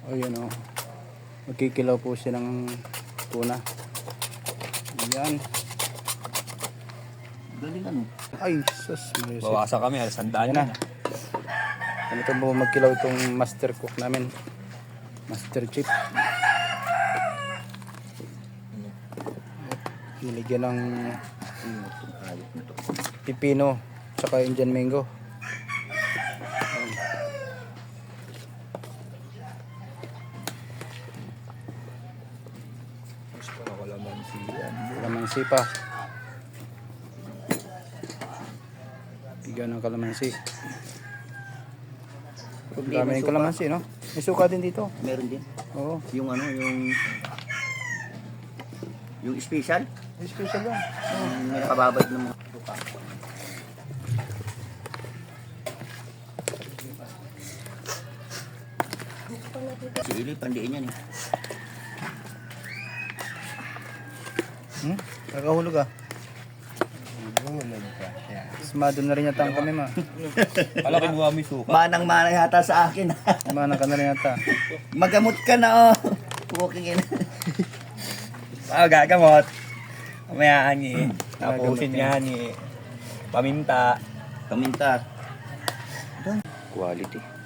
Ayun o. Magkikilaw po siya ng tuna. Ayan. Galing ano. Ay, sus. Bawasan kami, alas sandaan Ayan na. na. Ganito po magkilaw itong master cook namin. Master chef. Nilagyan ng pipino tsaka Indian mango. Kalamansi pa. Bigyan ng kalamansi. Dami ng kalamansi, no? May suka din dito. Meron din. Oo. Yung ano, yung special. May special lang. May nakababad ng mga suka. Si Ili, pandiin yan eh. Kakahulog ah. Smado na rin yata ang kami ma. Pala kinuha mo yung suka. Manang-manang yata sa akin. Mana ka na rin yata. Magamot ka na oh. Walking in. Gagamot. Mamaya ni. Tapusin nga ni. Paminta. Paminta. Quality.